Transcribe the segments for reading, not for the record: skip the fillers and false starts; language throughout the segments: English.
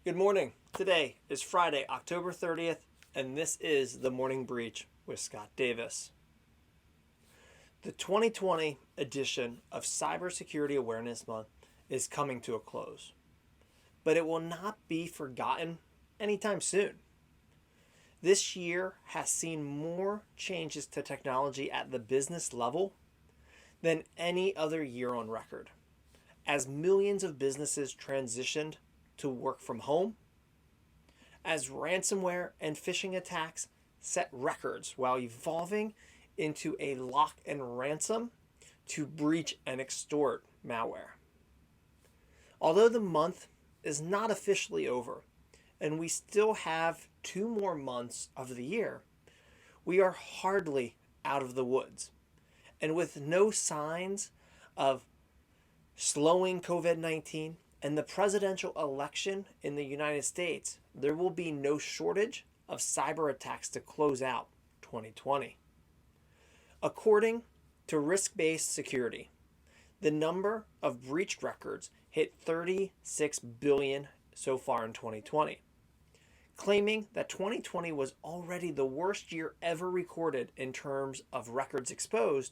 Good morning. Today is Friday, October 30th, and this is the Morning Breach with Scott Davis. The 2020 edition of Cybersecurity Awareness Month is coming to a close, but it will not be forgotten anytime soon. This year has seen more changes to technology at the business level than any other year on record, as millions of businesses transitioned to work from home, as ransomware and phishing attacks set records while evolving into a lock and ransom to breach and extort malware. Although the month is not officially over, and we still have 2 more months of the year, we are hardly out of the woods. And with no signs of slowing COVID-19 and the presidential election in the United States, there will be no shortage of cyber attacks to close out 2020. According to Risk-Based Security, the number of breached records hit 36 billion so far in 2020, claiming that 2020 was already the worst year ever recorded in terms of records exposed.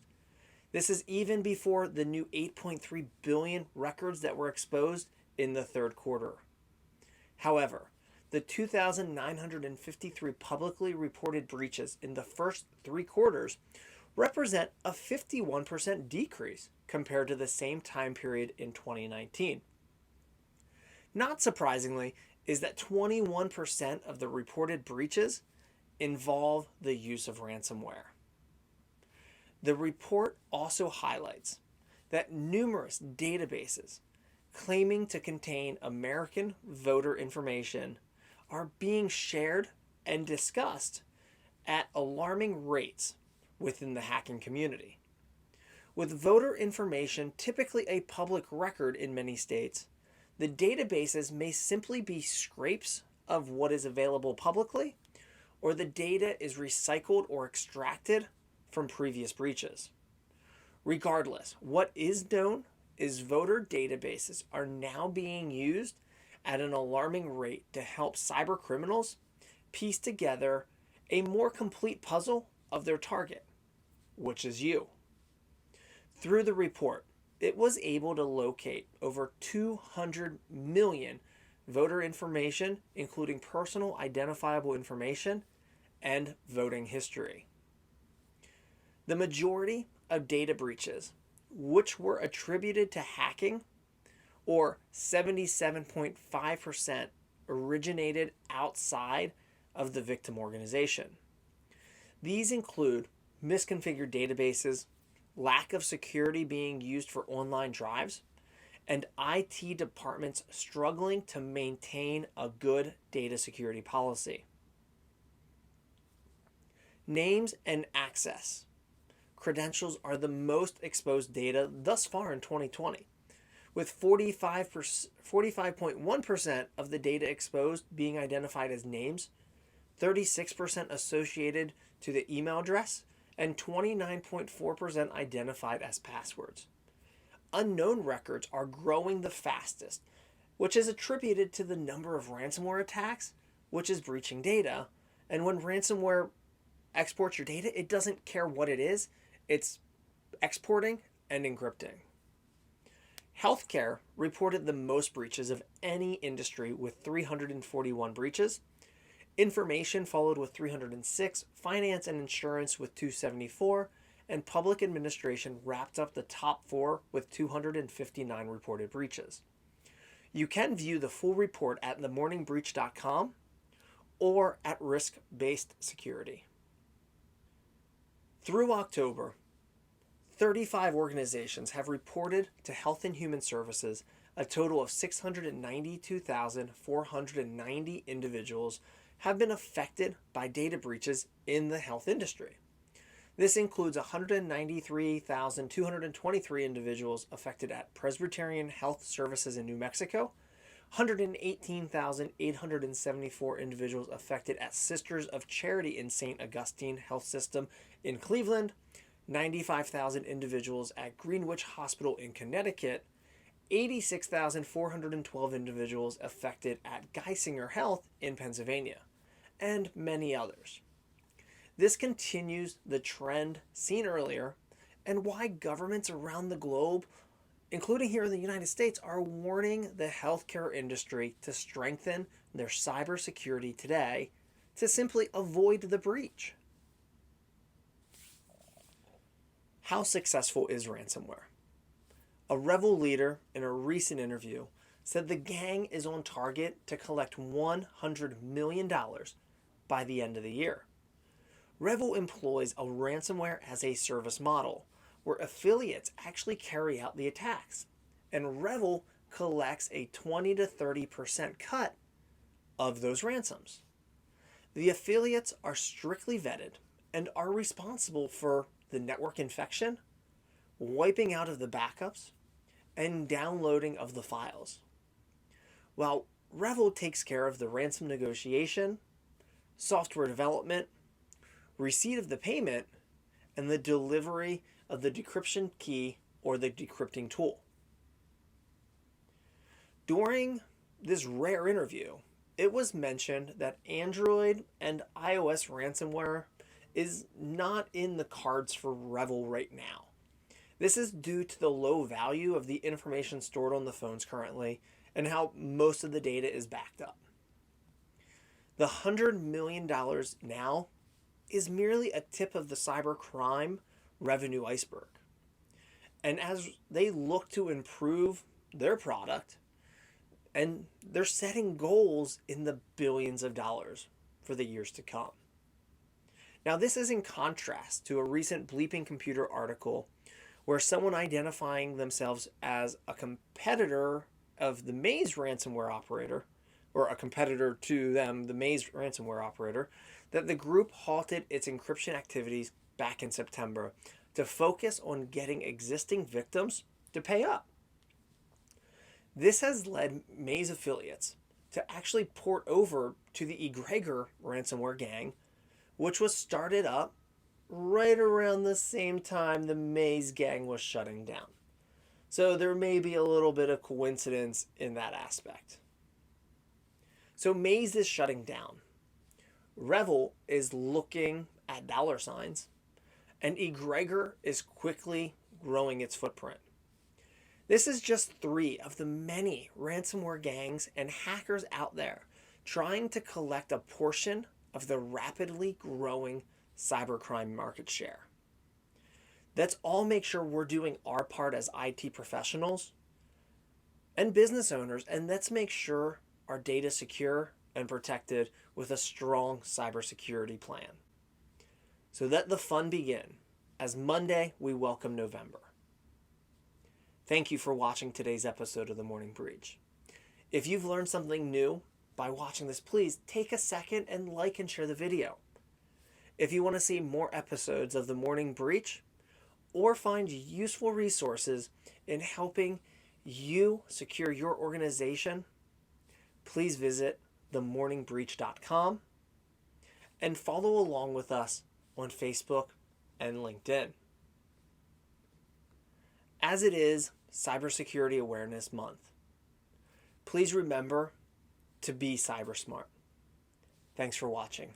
This is even before the new 8.3 billion records that were exposed in the third quarter. However, the 2,953 publicly reported breaches in the first 3 quarters represent a 51% decrease compared to the same time period in 2019. Not surprisingly, is that 21% of the reported breaches involve the use of ransomware. The report also highlights that numerous databases claiming to contain American voter information are being shared and discussed at alarming rates within the hacking community. With voter information typically a public record in many states, the databases may simply be scrapes of what is available publicly, or the data is recycled or extracted from previous breaches. Regardless, what is known is voter databases are now being used at an alarming rate to help cyber criminals piece together a more complete puzzle of their target, which is you. Through the report, it was able to locate over 200 million voter information, including personal identifiable information and voting history. The majority of data breaches, which were attributed to hacking, or 77.5%, originated outside of the victim organization. These include misconfigured databases, lack of security being used for online drives, and IT departments struggling to maintain a good data security policy. Names and access credentials are the most exposed data thus far in 2020, with 45.1% of the data exposed being identified as names, 36% associated to the email address, and 29.4% identified as passwords. Unknown records are growing the fastest, which is attributed to the number of ransomware attacks, which is breaching data. And when ransomware exports your data, it doesn't care what it is. It's exporting and encrypting. Healthcare reported the most breaches of any industry with 341 breaches. Information followed with 306, finance and insurance with 274, and public administration wrapped up the top 4 with 259 reported breaches. You can view the full report at themorningbreach.com or at Risk-Based Security. Through October, 35 organizations have reported to Health and Human Services a total of 692,490 individuals have been affected by data breaches in the health industry. This includes 193,223 individuals affected at Presbyterian Health Services in New Mexico, 118,874 individuals affected at Sisters of Charity in St. Augustine Health System in Cleveland, 95,000 individuals at Greenwich Hospital in Connecticut, 86,412 individuals affected at Geisinger Health in Pennsylvania, and many others. This continues the trend seen earlier and why governments around the globe, including here in the United States, are warning the healthcare industry to strengthen their cybersecurity today to simply avoid the breach. How successful is ransomware? A REvil leader in a recent interview said the gang is on target to collect $100 million by the end of the year. REvil employs a ransomware as a service model where affiliates actually carry out the attacks, and REvil collects a 20 to 30% cut of those ransoms. The affiliates are strictly vetted and are responsible for the network infection, wiping out of the backups, and downloading of the files, while REvil takes care of the ransom negotiation, software development, receipt of the payment, and the delivery of the decryption key or the decrypting tool. During this rare interview, it was mentioned that Android and iOS ransomware is not in the cards for REvil right now. This is due to the low value of the information stored on the phones currently and how most of the data is backed up. The $100 million now is merely a tip of the cybercrime revenue iceberg. And as they look to improve their product, and they're setting goals in the billions of dollars for the years to come. Now, this is in contrast to a recent Bleeping Computer article where someone identifying themselves as a competitor of the Maze ransomware operator, or a competitor to them, the Maze ransomware operator, that the group halted its encryption activities back in September to focus on getting existing victims to pay up. This has led Maze affiliates to actually port over to the Egregor ransomware gang, which was started up right around the same time the Maze gang was shutting down. So there may be a little bit of coincidence in that aspect. So Maze is shutting down. REvil is looking at dollar signs, and Egregor is quickly growing its footprint. This is just 3 of the many ransomware gangs and hackers out there trying to collect a portion of the rapidly growing cybercrime market share. Let's all make sure we're doing our part as IT professionals and business owners, and let's make sure our data is secure and protected with a strong cybersecurity plan. So let the fun begin, as Monday we welcome November. Thank you for watching today's episode of The Morning Breach. If you've learned something new by watching this, please take a second and like and share the video. If you want to see more episodes of The Morning Breach or find useful resources in helping you secure your organization, please visit themorningbreach.com and follow along with us on Facebook and LinkedIn. As it is Cybersecurity Awareness Month, please remember to be cyber smart. Thanks for watching.